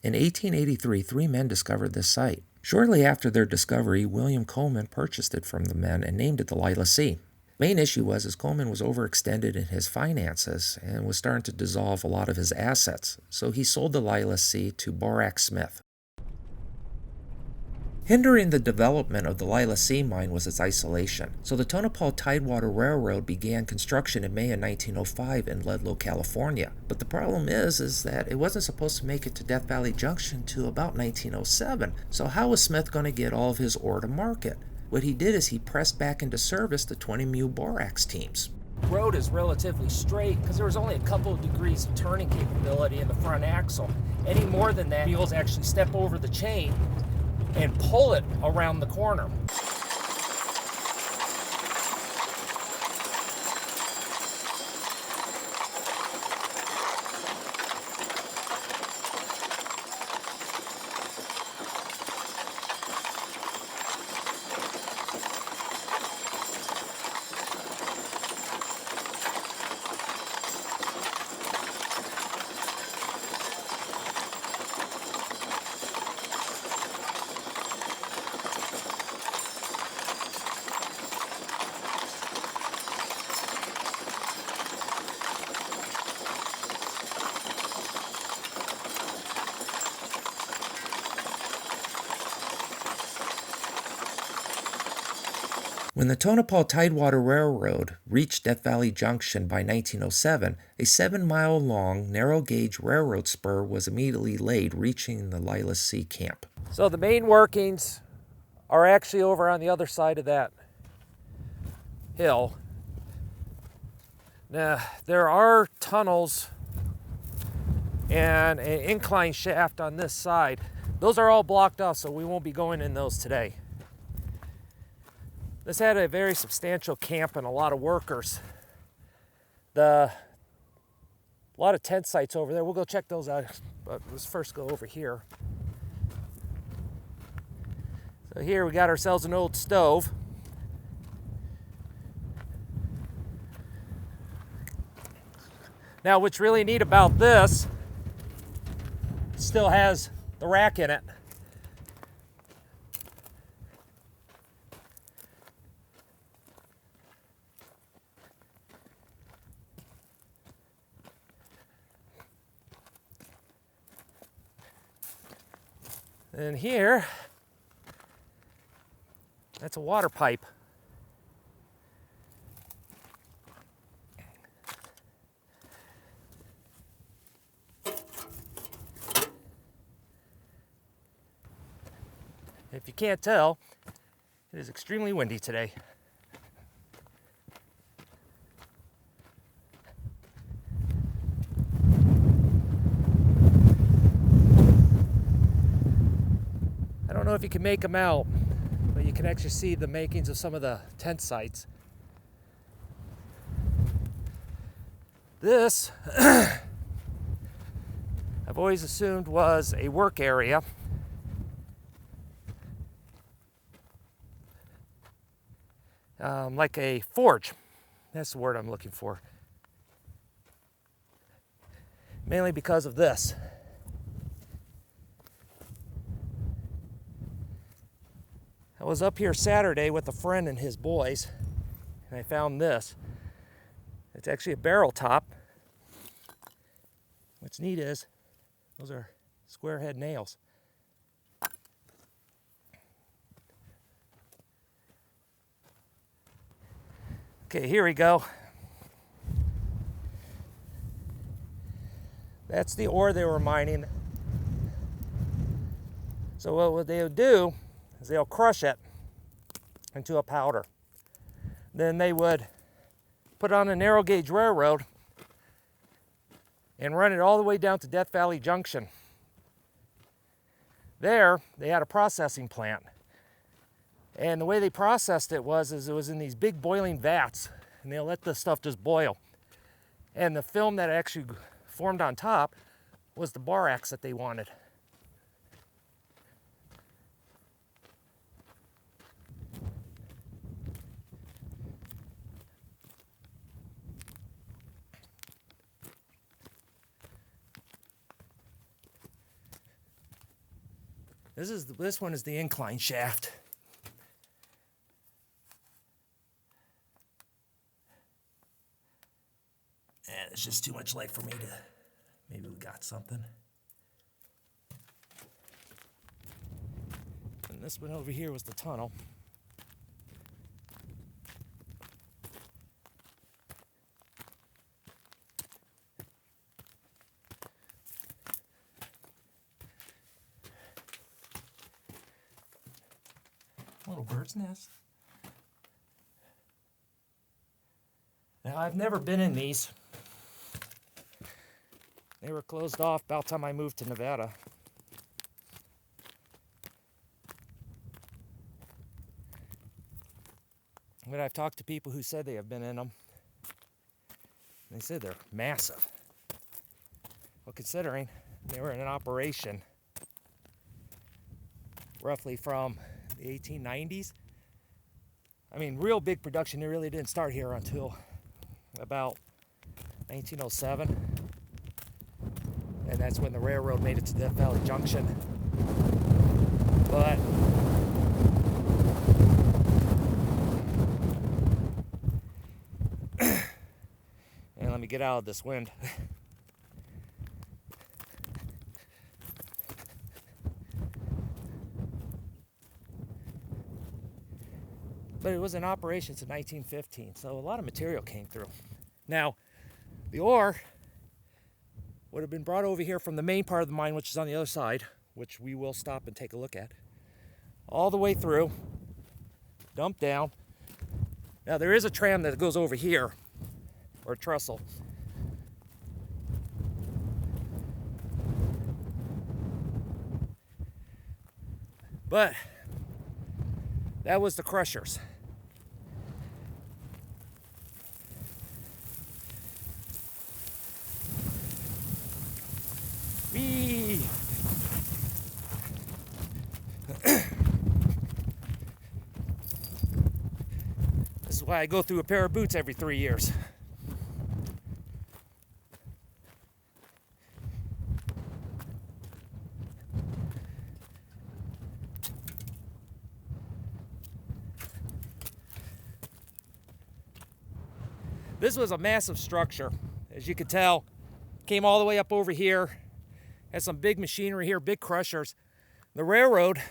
In 1883, 3 men discovered this site. Shortly after their discovery, William Coleman purchased it from the men and named it the Lila C. Main issue was Coleman was overextended in his finances and was starting to dissolve a lot of his assets, so he sold the Lila C to Borax Smith. Hindering the development of the Lila C mine was its isolation, so the Tonopah Tidewater Railroad began construction in May of 1905 in Ludlow, California. But the problem is that it wasn't supposed to make it to Death Valley Junction till about 1907, so how was Smith going to get all of his ore to market? What he did is he pressed back into service the 20 mule borax teams. The road is relatively straight because there was only a couple of degrees of turning capability in the front axle. Any more than that, mules actually step over the chain and pull it around the corner. When the Tonopah Tidewater Railroad reached Death Valley Junction by 1907, a 7-mile-long, narrow-gauge railroad spur was immediately laid, reaching the Lila C camp. So the main workings are actually over on the other side of that hill. Now, there are tunnels and an incline shaft on this side. Those are all blocked off, so we won't be going in those today. This had a very substantial camp and a lot of workers. A lot of tent sites over there. We'll go check those out, but let's first go over here. So here we got ourselves an old stove. Now what's really neat about this, it still has the rack in it. And here, that's a water pipe. If you can't tell, it is extremely windy today. I don't know if you can make them out, but you can actually see the makings of some of the tent sites. This, I've always assumed was a work area. Like a forge. That's the word I'm looking for. Mainly because of this. I was up here Saturday with a friend and his boys, and I found this. It's actually a barrel top. What's neat is, those are square head nails. Okay, here we go. That's the ore they were mining. So what they would do is they'll crush it into a powder. Then they would put it on a narrow gauge railroad and run it all the way down to Death Valley Junction. There, they had a processing plant. And the way they processed it was in these big boiling vats, and they'll let the stuff just boil. And the film that actually formed on top was the borax that they wanted. This one is the incline shaft. And it's just too much light for me to. Maybe we got something. And this one over here was the tunnel. Little bird's nest. Now, I've never been in these. They were closed off about the time I moved to Nevada. But I've talked to people who said they have been in them. They said they're massive. Well, considering they were in an operation roughly from the 1890s. I mean, real big production, they really didn't start here until about 1907. And that's when the railroad made it to Death Valley Junction. But and let me get out of this wind. But it was in operation since 1915, so a lot of material came through. Now, the ore would have been brought over here from the main part of the mine, which is on the other side, which we will stop and take a look at, all the way through, dumped down. Now, there is a tram that goes over here, or a trestle. But that was the crushers. Whee! This is why I go through a pair of boots every 3 years. This was a massive structure, as you can tell. Came all the way up over here. Had some big machinery here, big crushers. The railroad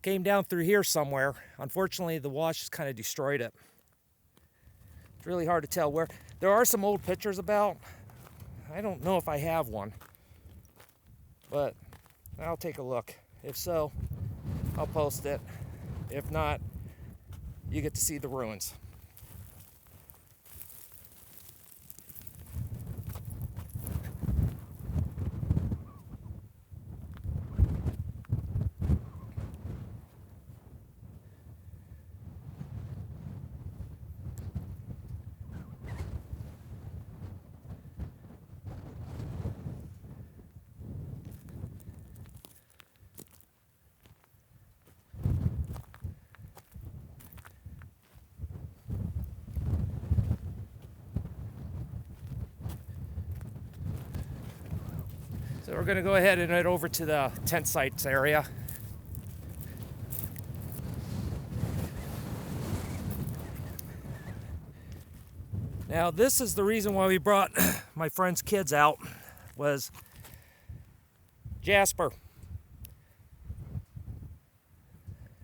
came down through here somewhere. Unfortunately, the wash has kind of destroyed it. It's really hard to tell where. There are some old pictures about. I don't know if I have one, but I'll take a look. If so, I'll post it. If not, you get to see the ruins. So we're going to go ahead and head over to the tent sites area. Now this is the reason why we brought my friend's kids out, was jasper.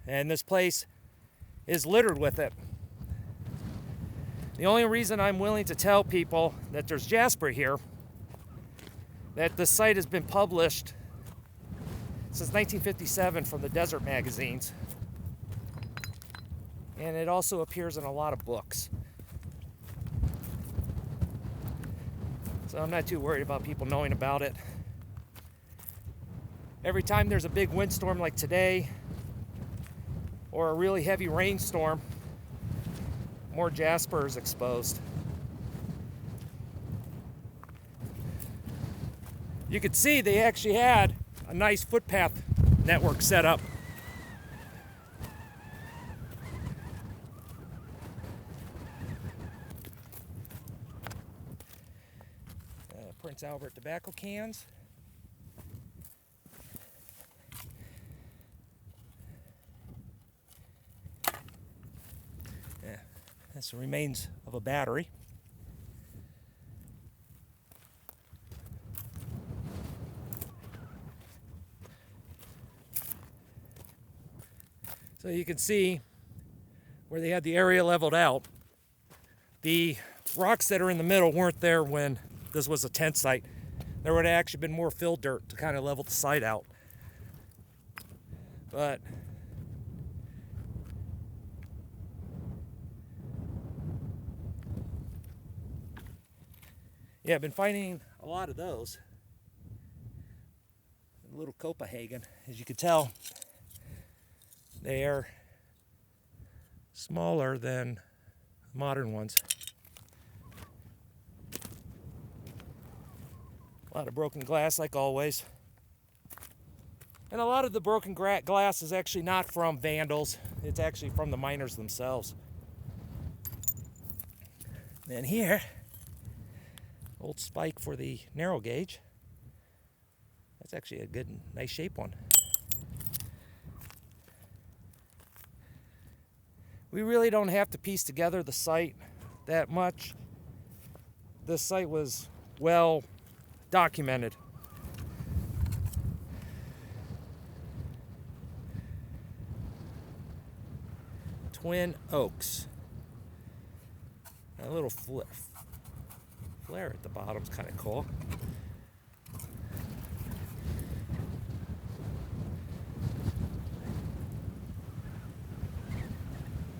And this place is littered with it. The only reason I'm willing to tell people that there's jasper here, that the site has been published since 1957 from the desert magazines. And it also appears in a lot of books. So I'm not too worried about people knowing about it. Every time there's a big windstorm like today, or a really heavy rainstorm, more jasper is exposed. You could see they actually had a nice footpath network set up. Prince Albert tobacco cans. That's the remains of a battery. So you can see where they had the area leveled out. The rocks that are in the middle weren't there when this was a tent site. There would have actually been more fill dirt to kind of level the site out. But yeah, I've been finding a lot of those. A little Copenhagen, as you can tell, they are smaller than modern ones. A lot of broken glass, like always. And a lot of the broken glass is actually not from vandals. It's actually from the miners themselves. And here, old spike for the narrow gauge. That's actually a good, nice shape one. We really don't have to piece together the site that much. This site was well documented. Twin Oaks. A little flare at the bottom is kind of cool.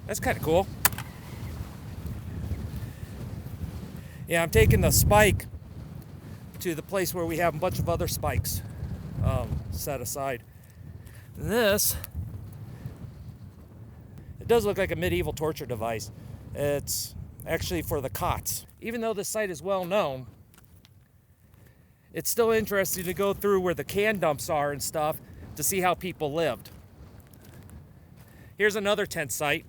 That's kind of cool. Yeah, I'm taking the spike to the place where we have a bunch of other spikes set aside. And this, it does look like a medieval torture device. It's actually for the cots. Even though this site is well known, it's still interesting to go through where the can dumps are and stuff to see how people lived. Here's another tent site.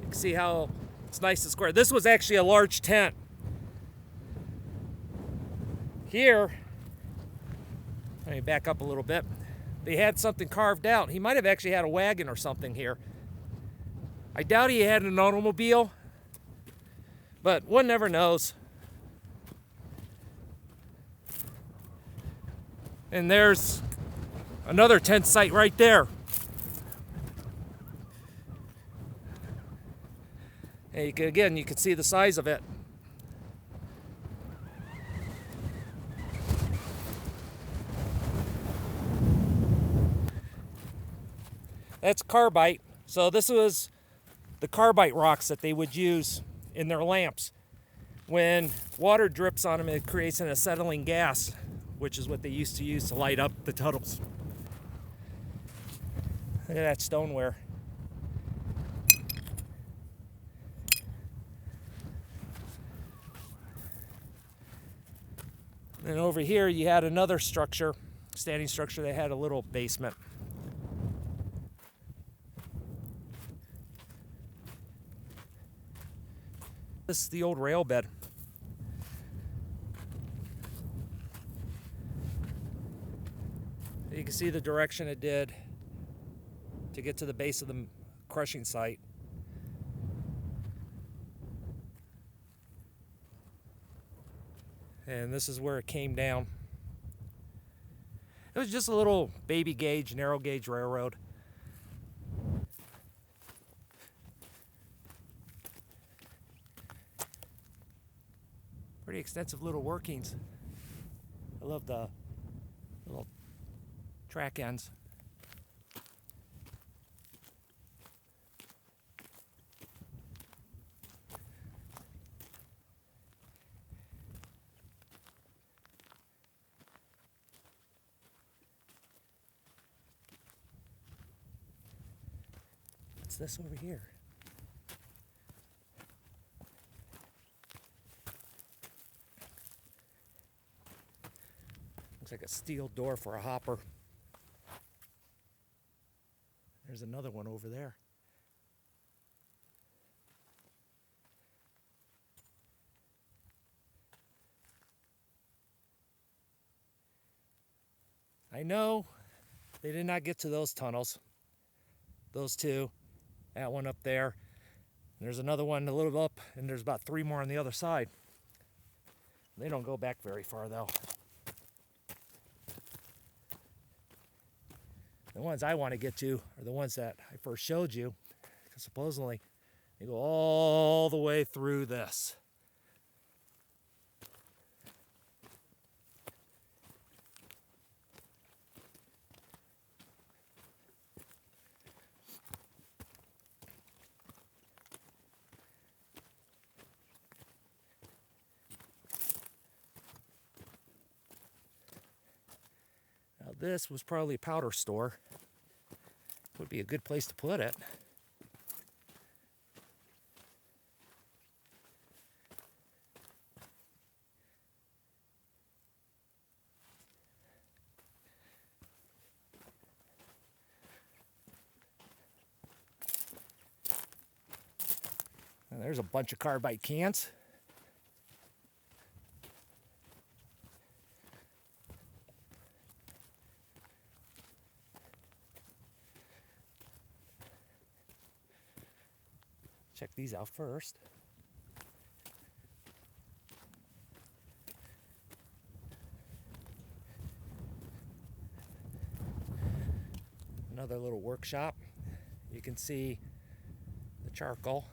You can see how it's nice and square. This was actually a large tent. Here, let me back up a little bit. They had something carved out. He might have actually had a wagon or something here. I doubt he had an automobile, but one never knows. And there's another tent site right there. And again, you can see the size of it. That's carbide. So this was the carbide rocks that they would use in their lamps. When water drips on them, it creates an acetylene gas, which is what they used to use to light up the tunnels. Look at that stoneware. And over here you had another structure, standing structure that had a little basement. This is the old rail bed. You can see the direction it did to get to the base of the crushing site. And this is where it came down. It was just a little baby gauge, narrow gauge railroad. Pretty extensive little workings. I love the little track ends. What's this over here? Looks like a steel door for a hopper. There's another one over there. I know they did not get to those tunnels. Those two. That one up there. There's another one a little up, and there's about 3 more on the other side. They don't go back very far though. The ones I want to get to are the ones that I first showed you, because supposedly they go all the way through this. Now this was probably a powder store. Would be a good place to put it. And there's a bunch of carbide cans. Check these out first. Another little workshop. You can see the charcoal.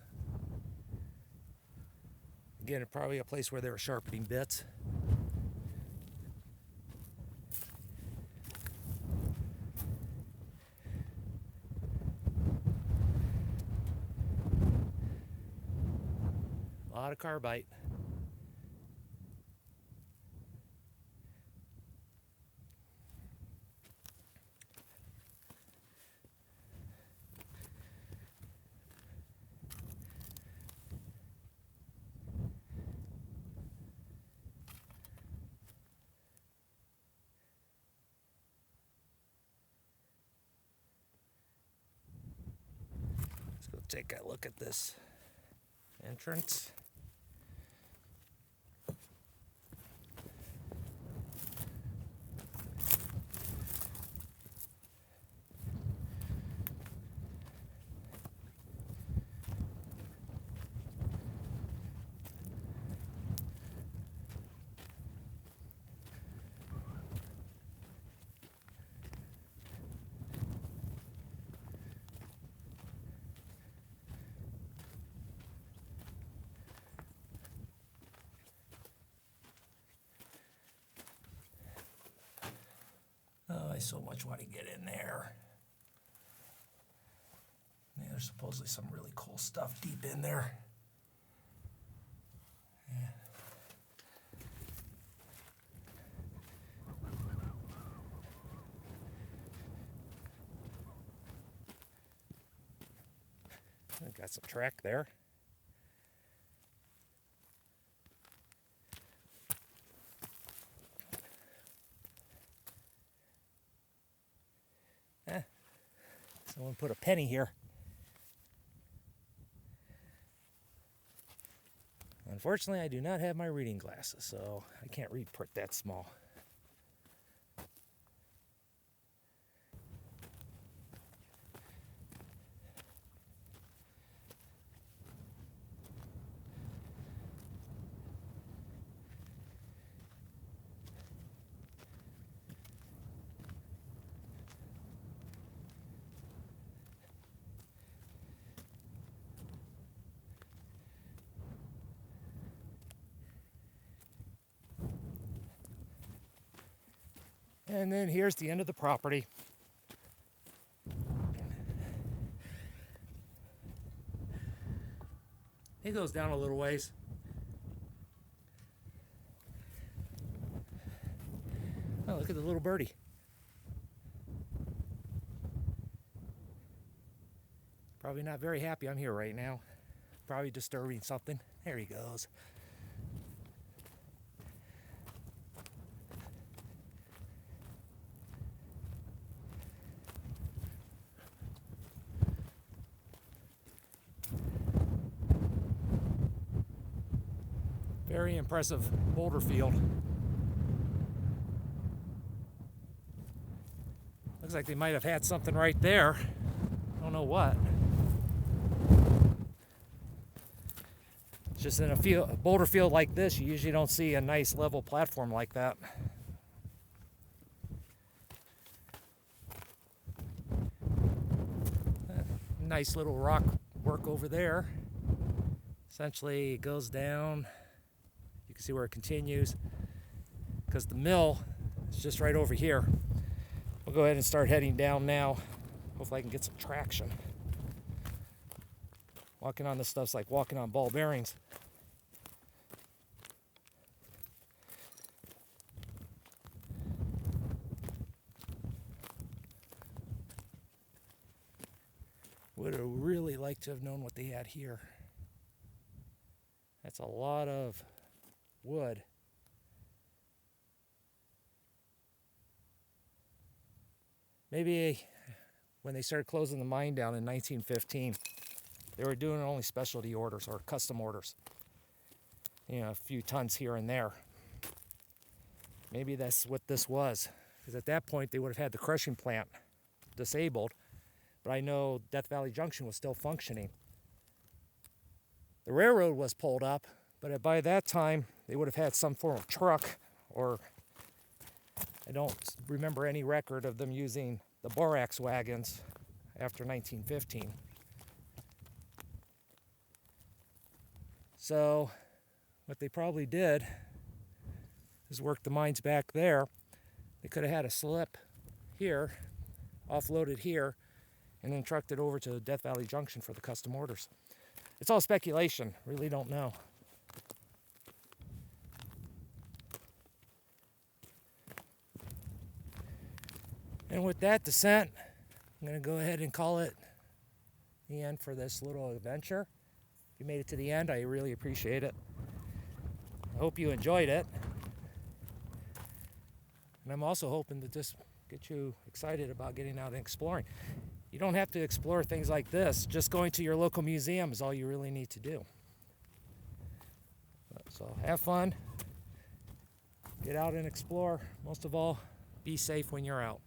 Again, probably a place where they were sharpening bits. A lot of carbide. Let's go take a look at this entrance. Oh, I so much want to get in there. Yeah, there's supposedly some really cool stuff deep in there. Yeah. I got some track there. Someone put a penny here. Unfortunately, I do not have my reading glasses, so I can't read print that small. And then here's the end of the property. It goes down a little ways. Oh, look at the little birdie. Probably not very happy I'm here right now. Probably disturbing something. There he goes. Very impressive Boulder Field. Looks like they might have had something right there. Don't know what. Just in a boulder field like this, you usually don't see a nice level platform like that. Nice little rock work over there. Essentially, it goes down. You can see where it continues because the mill is just right over here. We'll go ahead and start heading down now. Hopefully I can get some traction. Walking on this stuff's like walking on ball bearings. Would have really liked to have known what they had here. That's a lot of wood. Maybe when they started closing the mine down in 1915, they were doing only specialty orders or custom orders. You know, a few tons here and there. Maybe that's what this was. Because at that point, they would have had the crushing plant disabled. But I know Death Valley Junction was still functioning. The railroad was pulled up, but by that time, they would have had some form of truck, or I don't remember any record of them using the borax wagons after 1915. So what they probably did is work the mines back there. They could have had a slip here, offloaded here, and then trucked it over to Death Valley Junction for the custom orders. It's all speculation, really don't know. And with that descent, I'm gonna go ahead and call it the end for this little adventure. If you made it to the end, I really appreciate it. I hope you enjoyed it. And I'm also hoping to just get you excited about getting out and exploring. You don't have to explore things like this. Just going to your local museum is all you really need to do. So have fun, get out and explore. Most of all, be safe when you're out.